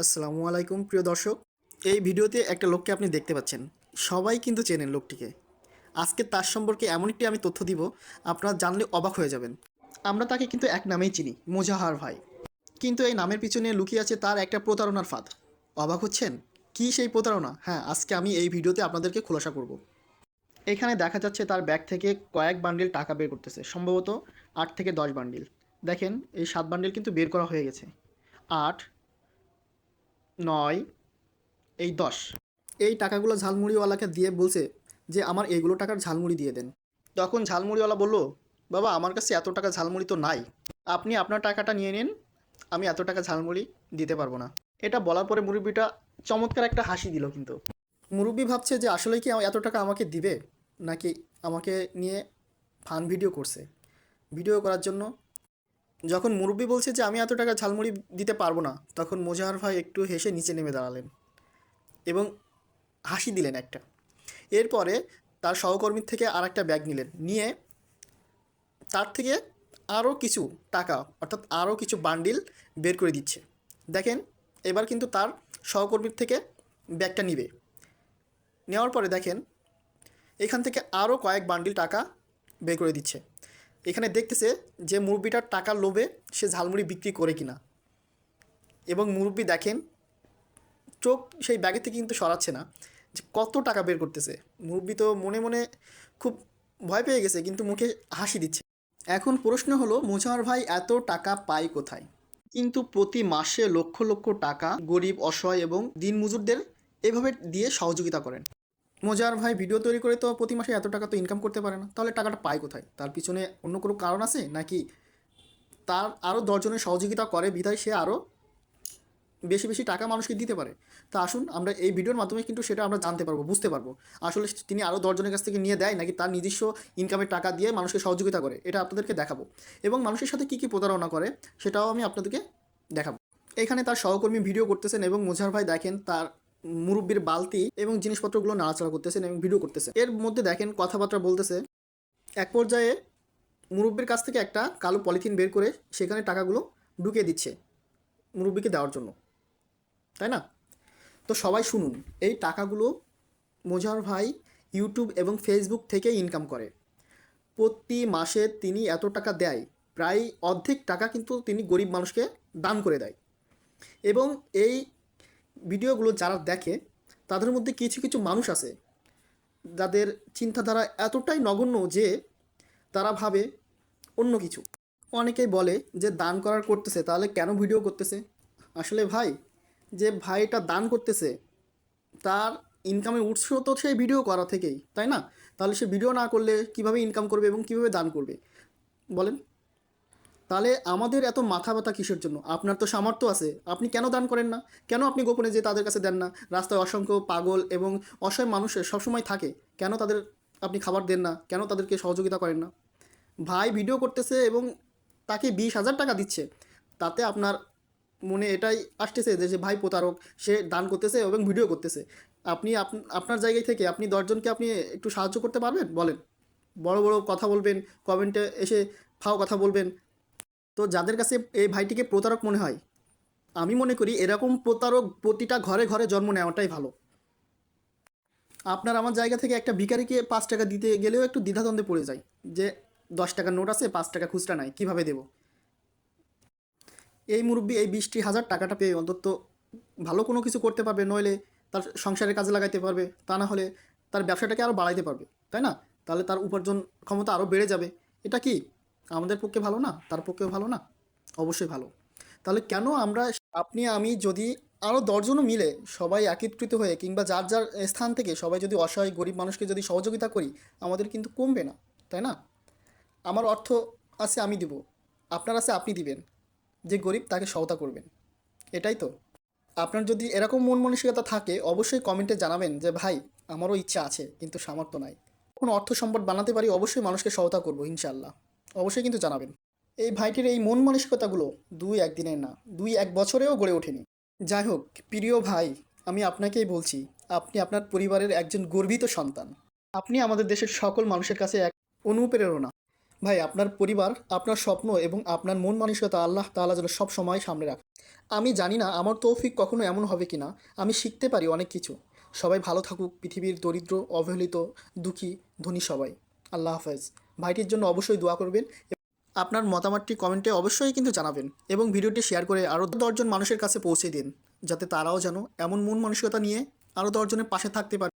আসসালামু আলাইকুম প্রিয় দর্শক। এই ভিডিওতে একটা লোককে আপনি দেখতে পাচ্ছেন। সবাই কিন্তু চেনেন লোকটিকে। আজকে তার সম্পর্কে এমন একটি আমি তথ্য দিব, আপনারা জানলে অবাক হয়ে যাবেন। আমরা তাকে কিন্তু এক নামেই চিনি, মোজাহার ভাই। কিন্তু এই নামের পিছনে লুকিয়ে আছে তার একটা প্রতারণার ফাঁদ। অবাক হচ্ছেন? কী সেই প্রতারণা? হ্যাঁ, আজকে আমি এই ভিডিওতে আপনাদেরকে খোলাসা করব। এখানে দেখা যাচ্ছে তার ব্যাগ থেকে কয়েক বান্ডিল টাকা বের করতেছে, সম্ভবত 8 থেকে 10 বান্ডিল। দেখেন, এই 7 বান্ডিল কিন্তু বের করা হয়ে গেছে। 8, 9, এই 10। এই টাকাগুলো ঝালমুড়িওয়ালাকে দিয়ে বলছে যে আমার এইগুলো টাকার ঝালমুড়ি দিয়ে দেন। তখন ঝালমুড়িওয়ালা বলল, বাবা আমার কাছে এত টাকা ঝালমুড়ি তো নাই, আপনি আপনার টাকাটা নিয়ে নিন, আমি এত টাকা ঝালমুড়ি দিতে পারবো না। এটা বলার পরে মুরব্বিটা চমৎকার একটা হাসি দিল। কিন্তু মুরব্বি ভাবছে যে আসলে কি এত টাকা আমাকে দিবে, নাকি আমাকে নিয়ে ফান ভিডিও করছে। ভিডিও করার জন্য যখন মুরব্বি বলছে যে আমি এত টাকা ঝালমুড়ি দিতে পারবো না, তখন মোজাহার ভাই একটু হেসে নিচে নেমে দাঁড়ালেন এবং হাসি দিলেন একটা। এরপরে তার সহকর্মীর থেকে আর একটা ব্যাগ নিলেন, নিয়ে তার থেকে আরও কিছু টাকা অর্থাৎ আরও কিছু বান্ডিল বের করে দিচ্ছে। দেখেন, এবার কিন্তু তার সহকর্মীর থেকে ব্যাগটা নিবে। নেওয়ার পরে দেখেন এখান থেকে আরও কয়েক বান্ডিল টাকা বের করে দিচ্ছে। এখানে দেখতেছে যে মুরব্বিটার টাকার লোভে সে ঝালমুড়ি বিক্রি করে কিনা। এবং মুরব্বি দেখেন চোখ সেই ব্যাগের থেকে কিন্তু সরাচ্ছে না যে কত টাকা বের করতেছে। মুরব্বি তো মনে মনে খুব ভয় পেয়ে গেছে, কিন্তু মুখে হাসি দিচ্ছে। এখন প্রশ্ন হলো, মোজাহার ভাই এত টাকা পায় কোথায়? কিন্তু প্রতি মাসে লক্ষ লক্ষ টাকা গরিব, অসহায় এবং দিনমজুরদের এভাবে দিয়ে সহযোগিতা করেন। মোজাহার ভাই ভিডিও তৈরি করে তো প্রতি মাসে এত টাকা তো ইনকাম করতে পারে না, তাহলে টাকাটা পায় কোথায়? তার পিছনে অন্য কোনো কারণ আছে, নাকি তার আরও 10 জনের সহযোগিতা করে বিধায় সে আরও বেশি বেশি টাকা মানুষকে দিতে পারে? তা আসুন আমরা এই ভিডিওর মাধ্যমে কিন্তু সেটা আমরা জানতে পারবো, বুঝতে পারবো আসলে তিনি আরও 10 জনের কাছ থেকে নিয়ে দেয়, নাকি তার নিজস্ব ইনকামের টাকা দিয়ে মানুষকে সহযোগিতা করে। এটা আপনাদেরকে দেখাবো। এবং মানুষের সাথে কী কী প্রতারণা করে সেটাও আমি আপনাদেরকে দেখাবো। এখানে তার সহকর্মী ভিডিও করতেছেন এবং মোজাহার ভাই দেখেন তার মুরব্বির বালতি এবং জিনিসপত্রগুলো নাড়াচাড়া করতেছেন এবং ভিডিও করতেছেন। এর মধ্যে দেখেন কথাবার্তা বলতেছে। এক পর্যায়ে মুরব্বির কাছ থেকে একটা কালো পলিথিন বের করে সেখানে টাকাগুলো ঢুকিয়ে দিচ্ছে মুরব্বিকে দেওয়ার জন্য, তাই না? তো সবাই শুনুন, এই টাকাগুলো মোজাহার ভাই ইউটিউব এবং ফেসবুক থেকে ইনকাম করে। প্রতি মাসে তিনি এত টাকা দেয়, প্রায় অর্ধেক টাকা কিন্তু তিনি গরিব মানুষকে দান করে দেয়। এবং এই ভিডিওগুলো যারা দেখে তাদের মধ্যে কিছু কিছু মানুষ আছে যাদের চিন্তাধারা এতটাই নগণ্য যে তারা ভাবে অন্য কিছু। অনেকেই বলে যে দান করার করতেছে, তাহলে কেন ভিডিও করতেছে? আসলে ভাই, যে ভাইটা দান করতেছে তার ইনকামের উৎস তো সেই ভিডিও করা থেকেই, তাই না? তাহলে সে ভিডিও না করলে কিভাবে ইনকাম করবে এবং কিভাবে দান করবে বলেন? তাহলে আমাদের এত মাথা ব্যথা কিসের জন্য? আপনার তো সামর্থ্য আছে, আপনি কেন দান করেন না? কেন আপনি গোপনে যে তাদের কাছে দেন না? রাস্তায় অসংখ্য পাগল এবং অসহায় মানুষের সবসময় থাকে, কেন তাদের আপনি খাবার দেন না? কেন তাদেরকে সহযোগিতা করেন না? ভাই ভিডিও করতেছে এবং তাকে 20,000 টাকা দিচ্ছে, তাতে আপনার মনে এটাই আসতেছে যে যে ভাই প্রতারক, সে দান করতেছে এবং ভিডিও করতেছে। আপনি আপনার জায়গায় থেকে আপনি 10 জনকে আপনি একটু সাহায্য করতে পারবেন বলেন? বড় বড় কথা বলবেন, কমেন্টে এসে ফাও কথা বলবেন। তো যাদের কাছে এই ভাইটিকে প্রতারক মনে হয়, আমি মনে করি এরকম প্রতারক প্রতিটা ঘরে ঘরে জন্ম নেওয়াটাই ভালো। আপনার আমার জায়গা থেকে একটা ভিখারিকে 5 টাকা দিতে গেলেও একটু দ্বিধাদ্বন্দ্বে পড়ে যায় যে 10 টাকার নোট আছে, 5 টাকা খুচরা নাই, কীভাবে দেবো? এই মুরব্বি এই 20,000 টাকাটা পেয়ে অন্তত ভালো কোনো কিছু করতে পারবে, নইলে তার সংসারের কাজে লাগাইতে পারবে, তা না হলে তার ব্যবসাটাকে আরও বাড়াইতে পারবে, তাই না? তাহলে তার উপার্জন ক্ষমতা আরও বেড়ে যাবে। এটা কি আমাদের পক্ষে ভালো না? তার পক্ষেও ভালো না? অবশ্যই ভালো। তাহলে কেন আমরা, আপনি আমি যদি আরও 10 জনও মিলে সবাই একত্রিত হয়ে কিংবা যার যার স্থান থেকে সবাই যদি অসহায় গরিব মানুষকে যদি সহযোগিতা করি, আমাদের কিন্তু কমবে না, তাই না? আমার অর্থ আছে আমি দিব, আপনার আছে আপনি দিবেন, যে গরিব তাকে সহায়তা করবেন, এটাই তো। আপনার যদি এরকম মন মানসিকতা থাকে অবশ্যই কমেন্টে জানাবেন যে ভাই আমারও ইচ্ছা আছে কিন্তু সামর্থ্য নাই, কোনো অর্থ সম্পদ বানাতে পারি অবশ্যই মানুষকে সহায়তা করবো ইনশাল্লাহ। অবশ্যই কিন্তু জানাবেন। এই ভাইটির এই মন মানসিকতাগুলো 2-1 দিনের না, 2-1 বছরেও গড়ে ওঠেনি। যাই হোক, প্রিয় ভাই, আমি আপনাকেই বলছি, আপনি আপনার পরিবারের একজন গর্বিত সন্তান। আপনি আমাদের দেশের সকল মানুষের কাছে এক অনুপ্রেরণা। ভাই, আপনার পরিবার, আপনার স্বপ্ন এবং আপনার মন মানসিকতা আল্লাহ তাআলা যেন সব সময় সামনে রাখে। আমি জানি না আমার তৌফিক কখনো এমন হবে কি না, আমি শিখতে পারি অনেক কিছু। সবাই ভালো থাকুক, পৃথিবীর দরিদ্র, অবহেলিত, দুঃখী, ধনী সবাই। আল্লাহ হাফেজ। ভাইটির জন্য অবশ্যই দোয়া করবেন। আপনার মতামতটি কমেন্টে অবশ্যই কিন্তু জানাবেন এবং ভিডিওটি শেয়ার করে আরও 10 জন মানুষের কাছে পৌঁছে দিন, যাতে তারাও যেন এমন মন মানসিকতা নিয়ে আরও 10 জনের পাশে থাকতে পারে।